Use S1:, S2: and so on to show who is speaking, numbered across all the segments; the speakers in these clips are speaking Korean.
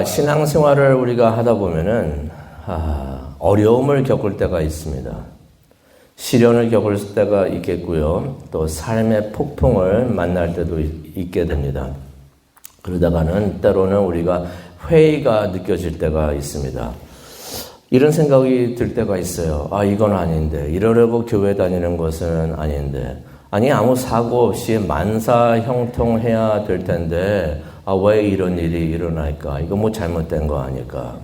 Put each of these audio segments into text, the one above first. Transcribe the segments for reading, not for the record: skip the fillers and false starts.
S1: 신앙생활을 우리가 하다 보면은 어려움을 겪을 때가 있습니다. 시련을 겪을 때가 있겠고요. 또 삶의 폭풍을 만날 때도 있게 됩니다. 그러다가는 때로는 우리가 회의가 느껴질 때가 있습니다. 이런 생각이 들 때가 있어요. 이건 아닌데, 이러려고 교회 다니는 것은 아닌데, 아무 사고 없이 만사형통해야 될 텐데 왜 이런 일이 일어날까? 이거 뭐 잘못된 거 아닐까?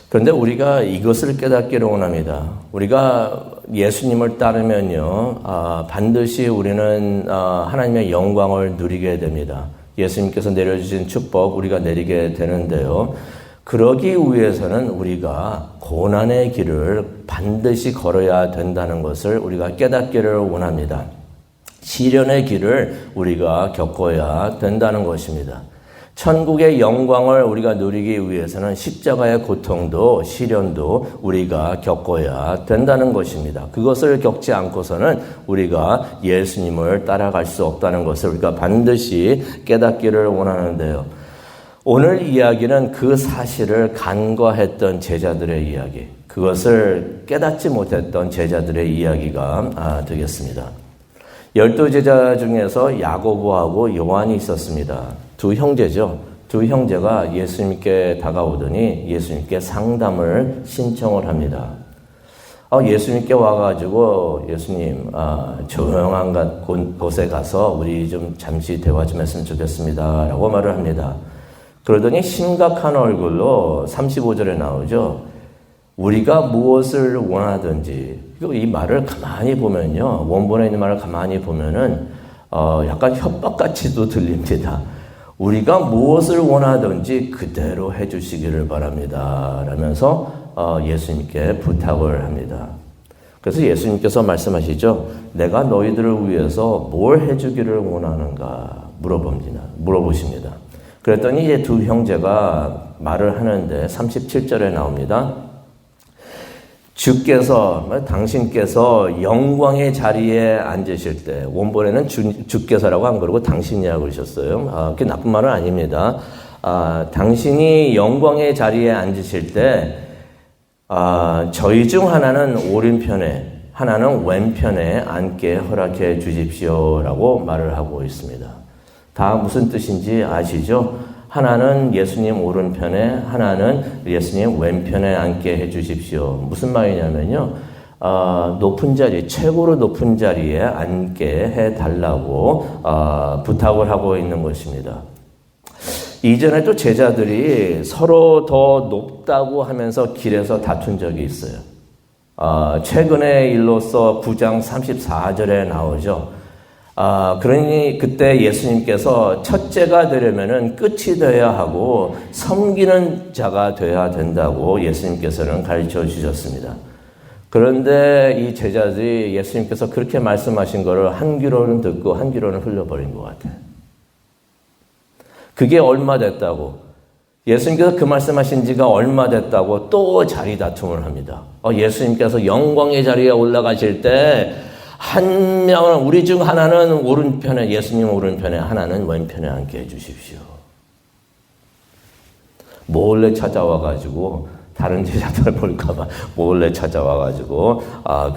S1: 그런데 우리가 이것을 깨닫기를 원합니다. 우리가 예수님을 따르면요, 반드시 우리는 하나님의 영광을 누리게 됩니다. 예수님께서 내려주신 축복 우리가 내리게 되는데요. 그러기 위해서는 우리가 고난의 길을 반드시 걸어야 된다는 것을 우리가 깨닫기를 원합니다. 시련의 길을 우리가 겪어야 된다는 것입니다. 천국의 영광을 우리가 누리기 위해서는 십자가의 고통도 시련도 우리가 겪어야 된다는 것입니다. 그것을 겪지 않고서는 우리가 예수님을 따라갈 수 없다는 것을 우리가 반드시 깨닫기를 원하는데요. 오늘 이야기는 그 사실을 간과했던 제자들의 이야기, 그것을 깨닫지 못했던 제자들의 이야기가 되겠습니다. 12제자 중에서 야고보하고 요한이 있었습니다. 두 형제죠. 두 형제가 예수님께 다가오더니 예수님께 상담을 신청을 합니다. 예수님께 와가지고 예수님 조용한 곳에 가서 우리 좀 잠시 대화 좀 했으면 좋겠습니다 라고 말을 합니다. 그러더니 심각한 얼굴로 35절에 나오죠. 우리가 무엇을 원하든지, 이 말을 가만히 보면요, 원본에 있는 말을 가만히 보면은 약간 협박같이도 들립니다. 우리가 무엇을 원하든지 그대로 해주시기를 바랍니다 라면서 예수님께 부탁을 합니다. 그래서 예수님께서 말씀하시죠. 내가 너희들을 위해서 뭘 해주기를 원하는가 물어보십니다. 그랬더니 이제 두 형제가 말을 하는데 37절에 나옵니다. 당신께서 영광의 자리에 앉으실 때, 원본에는 주께서라고 안 그러고 당신이라고 그러셨어요. 그게 나쁜 말은 아닙니다. 당신이 영광의 자리에 앉으실 때, 저희 중 하나는 오른편에, 하나는 왼편에 앉게 허락해 주십시오라고 말을 하고 있습니다. 다 무슨 뜻인지 아시죠? 하나는 예수님 오른편에, 하나는 예수님 왼편에 앉게 해 주십시오. 무슨 말이냐면요, 높은 자리, 최고로 높은 자리에 앉게 해 달라고 부탁을 하고 있는 것입니다. 이전에 또 제자들이 서로 더 높다고 하면서 길에서 다툰 적이 있어요. 최근의 일로서 9장 34절에 나오죠. 그러니 그때 예수님께서 첫째가 되려면은 끝이 되어야 하고 섬기는 자가 되어야 된다고 예수님께서는 가르쳐 주셨습니다. 그런데 이 제자들이 예수님께서 그렇게 말씀하신 것을 한 귀로는 듣고 한 귀로는 흘려버린 것 같아요. 그게 얼마 됐다고, 예수님께서 그 말씀하신 지가 얼마 됐다고 또 자리 다툼을 합니다. 예수님께서 영광의 자리에 올라가실 때 한 명은, 우리 중 하나는 오른편에, 예수님 오른편에, 하나는 왼편에 앉게 해주십시오. 몰래 찾아와가지고, 다른 제자들 볼까봐 몰래 찾아와가지고,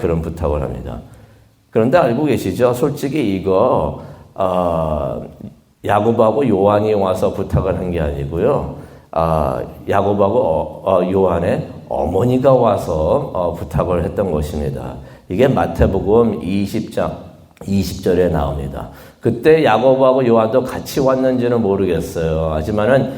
S1: 그런 부탁을 합니다. 그런데 알고 계시죠? 솔직히 이거, 야고보하고 요한이 와서 부탁을 한 게 아니고요. 야고보하고 요한의 어머니가 와서 부탁을 했던 것입니다. 이게 마태복음 20장 20절에 나옵니다. 그때 야고보하고 요한도 같이 왔는지는 모르겠어요. 하지만은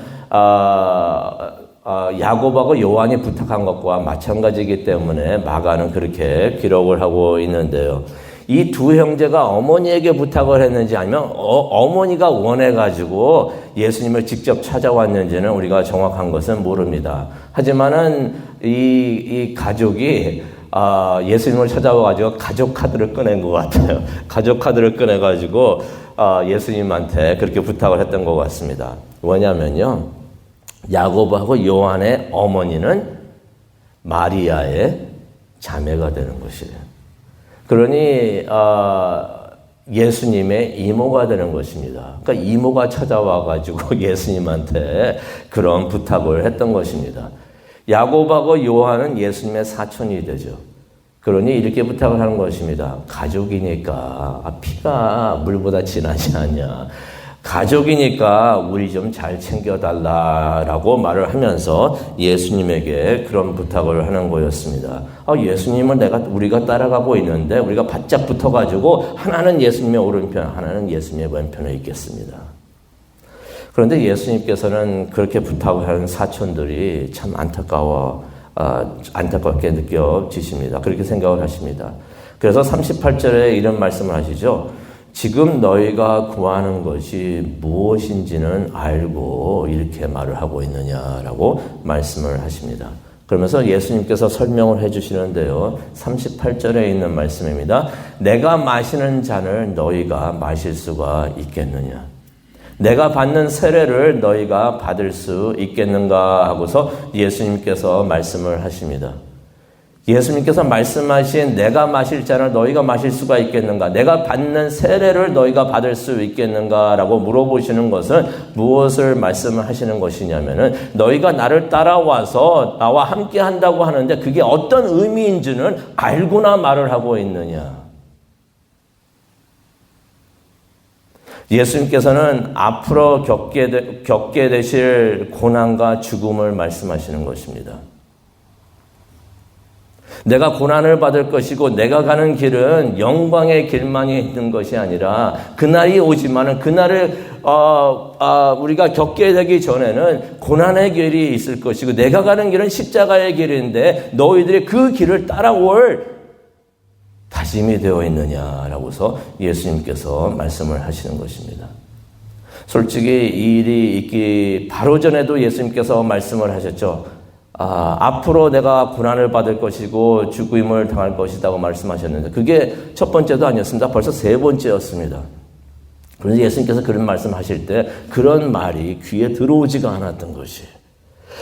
S1: 야고보하고 요한이 부탁한 것과 마찬가지이기 때문에 마가는 그렇게 기록을 하고 있는데요. 이 두 형제가 어머니에게 부탁을 했는지 아니면 어머니가 원해가지고 예수님을 직접 찾아왔는지는 우리가 정확한 것은 모릅니다. 하지만은 이 가족이 예수님을 찾아와가지고 가족 카드를 꺼낸 것 같아요. 가족 카드를 꺼내가지고 예수님한테 그렇게 부탁을 했던 것 같습니다. 뭐냐면요, 야고보하고 요한의 어머니는 마리아의 자매가 되는 것이에요. 그러니 예수님의 이모가 되는 것입니다. 그러니까 이모가 찾아와가지고 예수님한테 그런 부탁을 했던 것입니다. 야곱하고 요한은 예수님의 사촌이 되죠. 그러니 이렇게 부탁을 하는 것입니다. 가족이니까 피가 물보다 진하지 않냐. 가족이니까 우리 좀 잘 챙겨달라라고 말을 하면서 예수님에게 그런 부탁을 하는 거였습니다. 예수님은 우리가 따라가고 있는데 우리가 바짝 붙어가지고 하나는 예수님의 오른편, 하나는 예수님의 왼편에 있겠습니다. 그런데 예수님께서는 그렇게 부탁을 하는 사촌들이 참 안타깝게 느껴지십니다. 그렇게 생각을 하십니다. 그래서 38절에 이런 말씀을 하시죠. 지금 너희가 구하는 것이 무엇인지는 알고 이렇게 말을 하고 있느냐라고 말씀을 하십니다. 그러면서 예수님께서 설명을 해주시는데요. 38절에 있는 말씀입니다. 내가 마시는 잔을 너희가 마실 수가 있겠느냐? 내가 받는 세례를 너희가 받을 수 있겠는가 하고서 예수님께서 말씀을 하십니다. 예수님께서 말씀하신 내가 마실 잔을 너희가 마실 수가 있겠는가? 내가 받는 세례를 너희가 받을 수 있겠는가? 라고 물어보시는 것은 무엇을 말씀을 하시는 것이냐면은 너희가 나를 따라와서 나와 함께 한다고 하는데 그게 어떤 의미인지는 알고나 말을 하고 있느냐? 예수님께서는 앞으로 겪게 되실 고난과 죽음을 말씀하시는 것입니다. 내가 고난을 받을 것이고 내가 가는 길은 영광의 길만이 있는 것이 아니라 그날이 오지만은 그날을 우리가 겪게 되기 전에는 고난의 길이 있을 것이고 내가 가는 길은 십자가의 길인데 너희들이 그 길을 따라올 다짐이 되어 있느냐라고서 예수님께서 말씀을 하시는 것입니다. 솔직히 이 일이 있기 바로 전에도 예수님께서 말씀을 하셨죠. 앞으로 내가 고난을 받을 것이고 죽임을 당할 것이라고 말씀하셨는데 그게 첫 번째도 아니었습니다. 벌써 세 번째였습니다. 그런데 예수님께서 그런 말씀하실 때 그런 말이 귀에 들어오지가 않았던 것이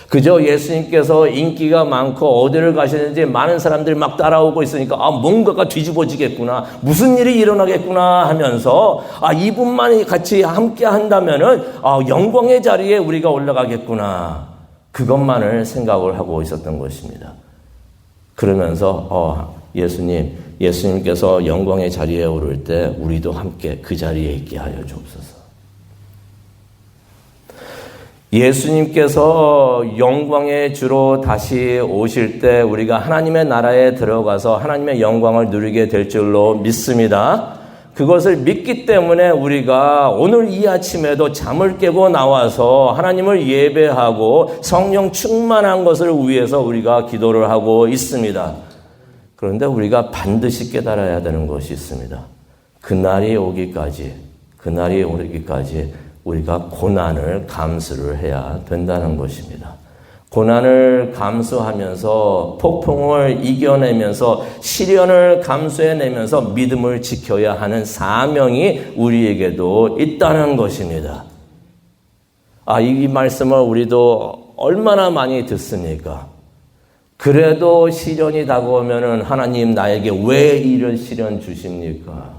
S1: 그저 예수님께서 인기가 많고 어디를 가시는지 많은 사람들이 막 따라오고 있으니까 뭔가가 뒤집어지겠구나 무슨 일이 일어나겠구나 하면서 이분만이 같이 함께 한다면은 영광의 자리에 우리가 올라가겠구나 그것만을 생각을 하고 있었던 것입니다. 그러면서 예수님께서 영광의 자리에 오를 때 우리도 함께 그 자리에 있게 하여 주옵소서. 예수님께서 영광의 주로 다시 오실 때 우리가 하나님의 나라에 들어가서 하나님의 영광을 누리게 될 줄로 믿습니다. 그것을 믿기 때문에 우리가 오늘 이 아침에도 잠을 깨고 나와서 하나님을 예배하고 성령 충만한 것을 위해서 우리가 기도를 하고 있습니다. 그런데 우리가 반드시 깨달아야 되는 것이 있습니다. 그날이 오기까지 우리가 고난을 감수를 해야 된다는 것입니다. 고난을 감수하면서 폭풍을 이겨내면서 시련을 감수해내면서 믿음을 지켜야 하는 사명이 우리에게도 있다는 것입니다. 이 말씀을 우리도 얼마나 많이 듣습니까? 그래도 시련이 다가오면은 하나님 나에게 왜 이런 시련 주십니까?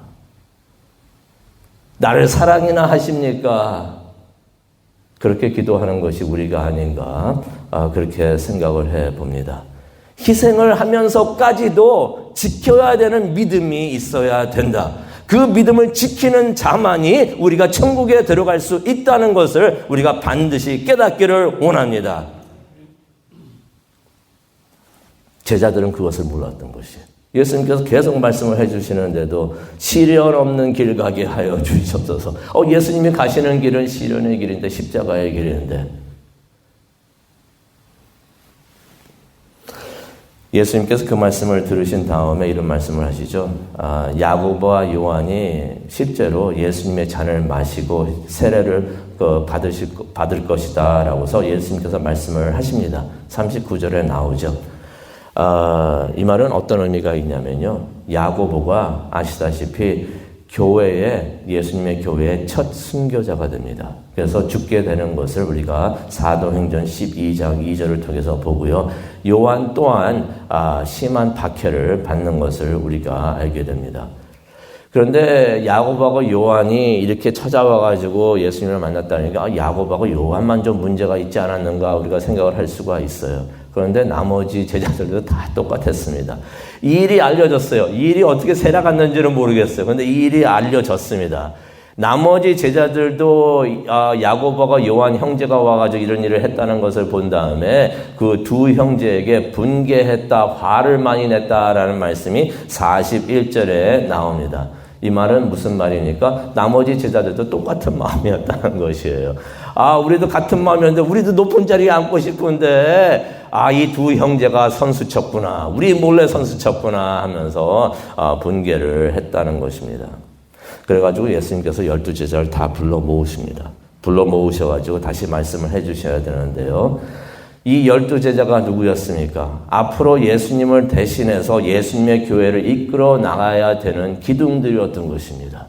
S1: 나를 사랑이나 하십니까? 그렇게 기도하는 것이 우리가 아닌가 그렇게 생각을 해봅니다. 희생을 하면서까지도 지켜야 되는 믿음이 있어야 된다. 그 믿음을 지키는 자만이 우리가 천국에 들어갈 수 있다는 것을 우리가 반드시 깨닫기를 원합니다. 제자들은 그것을 몰랐던 것이에요. 예수님께서 계속 말씀을 해주시는데도 시련 없는 길 가게 하여 주시옵소서. 예수님이 가시는 길은 시련의 길인데 십자가의 길인데 예수님께서 그 말씀을 들으신 다음에 이런 말씀을 하시죠. 야고보와 요한이 실제로 예수님의 잔을 마시고 세례를 받을 것이다 라고서 예수님께서 말씀을 하십니다. 39절에 나오죠. 이 말은 어떤 의미가 있냐면요. 야고보가 아시다시피 예수님의 교회의 첫 순교자가 됩니다. 그래서 죽게 되는 것을 우리가 사도행전 12장 2절을 통해서 보고요. 요한 또한 심한 박해를 받는 것을 우리가 알게 됩니다. 그런데 야곱하고 요한이 이렇게 찾아와가지고 예수님을 만났다니까 야곱하고 요한만 좀 문제가 있지 않았는가 우리가 생각을 할 수가 있어요. 그런데 나머지 제자들도 다 똑같았습니다. 이 일이 알려졌어요. 이 일이 어떻게 새나갔는지는 모르겠어요. 그런데 이 일이 알려졌습니다. 나머지 제자들도 야고보가 요한 형제가 와가지고 이런 일을 했다는 것을 본 다음에 그 두 형제에게 분개했다, 화를 많이 냈다라는 말씀이 41절에 나옵니다. 이 말은 무슨 말입니까? 나머지 제자들도 똑같은 마음이었다는 것이에요. 우리도 같은 마음이었는데 우리도 높은 자리에 앉고 싶은데 이 두 형제가 선수 쳤구나, 우리 몰래 선수 쳤구나 하면서 분개를 했다는 것입니다. 그래가지고 예수님께서 12제자를 다 불러 모으십니다. 불러 모으셔가지고 다시 말씀을 해주셔야 되는데요. 이 12제자가 누구였습니까? 앞으로 예수님을 대신해서 예수님의 교회를 이끌어 나가야 되는 기둥들이었던 것입니다.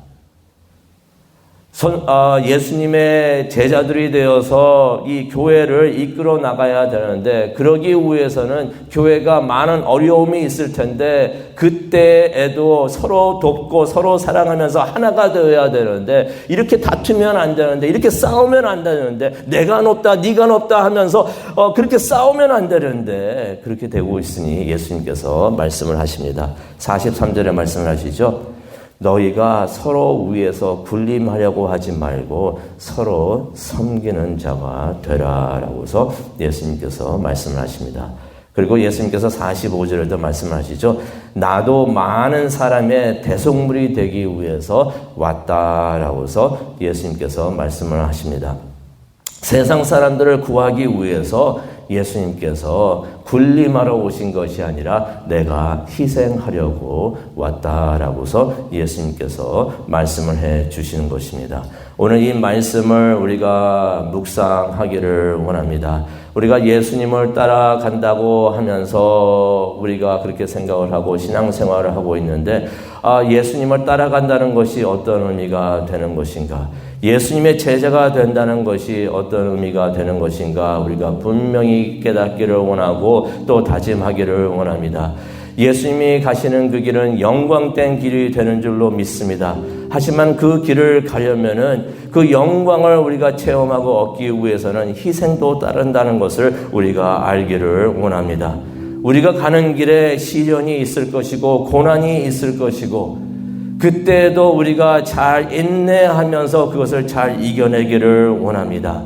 S1: 예수님의 제자들이 되어서 이 교회를 이끌어 나가야 되는데, 그러기 위해서는 교회가 많은 어려움이 있을 텐데 그때에도 서로 돕고 서로 사랑하면서 하나가 되어야 되는데, 이렇게 다투면 안 되는데, 이렇게 싸우면 안 되는데, 내가 높다 네가 높다 하면서 그렇게 싸우면 안 되는데 그렇게 되고 있으니 예수님께서 말씀을 하십니다. 43절에 말씀을 하시죠. 너희가 서로 위에서 군림하려고 하지 말고 서로 섬기는 자가 되라라고서 예수님께서 말씀을 하십니다. 그리고 예수님께서 45절에도 말씀을 하시죠. 나도 많은 사람의 대속물이 되기 위해서 왔다라고서 예수님께서 말씀을 하십니다. 세상 사람들을 구하기 위해서 예수님께서 군림하러 오신 것이 아니라 내가 희생하려고 왔다라고서 예수님께서 말씀을 해 주시는 것입니다. 오늘 이 말씀을 우리가 묵상하기를 원합니다. 우리가 예수님을 따라간다고 하면서 우리가 그렇게 생각을 하고 신앙생활을 하고 있는데, 예수님을 따라간다는 것이 어떤 의미가 되는 것인가? 예수님의 제자가 된다는 것이 어떤 의미가 되는 것인가? 우리가 분명히 깨닫기를 원하고 또 다짐하기를 원합니다. 예수님이 가시는 그 길은 영광된 길이 되는 줄로 믿습니다. 하지만 그 길을 가려면은 그 영광을 우리가 체험하고 얻기 위해서는 희생도 따른다는 것을 우리가 알기를 원합니다. 우리가 가는 길에 시련이 있을 것이고 고난이 있을 것이고, 그때도 우리가 잘 인내하면서 그것을 잘 이겨내기를 원합니다.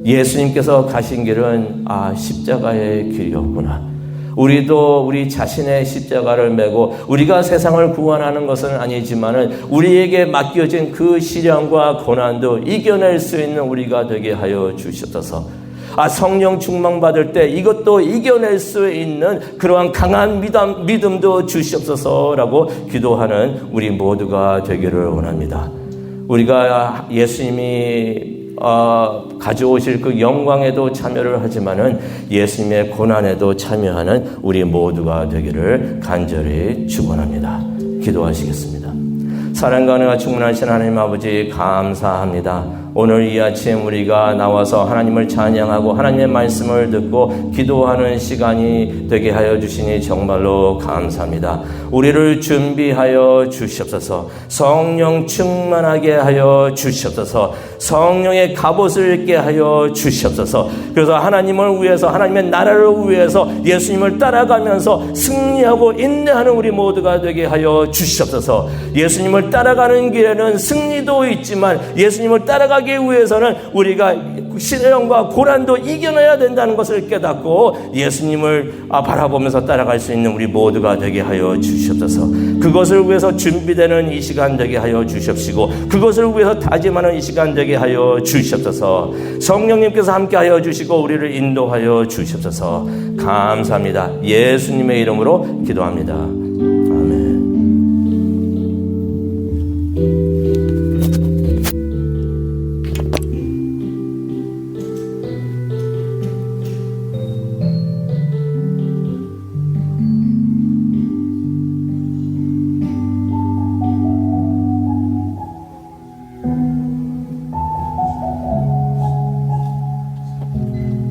S1: 예수님께서 가신 길은 십자가의 길이었구나. 우리도 우리 자신의 십자가를 메고 우리가 세상을 구원하는 것은 아니지만은 우리에게 맡겨진 그 시련과 고난도 이겨낼 수 있는 우리가 되게 하여 주시옵소서. 성령 충만받을 때 이것도 이겨낼 수 있는 그러한 강한 믿음도 주시옵소서라고 기도하는 우리 모두가 되기를 원합니다. 우리가 예수님이 가져오실 그 영광에도 참여를 하지만은 예수님의 고난에도 참여하는 우리 모두가 되기를 간절히 축원합니다. 기도하시겠습니다. 사랑과 은혜가 충만하신 하나님 아버지, 감사합니다. 오늘 이 아침 우리가 나와서 하나님을 찬양하고 하나님의 말씀을 듣고 기도하는 시간이 되게 하여 주시니 정말로 감사합니다. 우리를 준비하여 주시옵소서. 성령 충만하게 하여 주시옵소서. 성령의 갑옷을 입게 하여 주시옵소서. 그래서 하나님을 위해서, 하나님의 나라를 위해서 예수님을 따라가면서 승리하고 인내하는 우리 모두가 되게 하여 주시옵소서. 예수님을 따라가는 길에는 승리도 있지만 예수님을 따라가기 위해서는 우리가 시련과 고난도 이겨내야 된다는 것을 깨닫고 예수님을 바라보면서 따라갈 수 있는 우리 모두가 되게 하여 주시옵소서. 그것을 위해서 준비되는 이 시간 되게 하여 주시옵시고, 그것을 위해서 다짐하는 이 시간 되게 하여 주시옵소서. 성령님께서 함께 하여 주시고 우리를 인도하여 주시옵소서. 감사합니다. 예수님의 이름으로 기도합니다.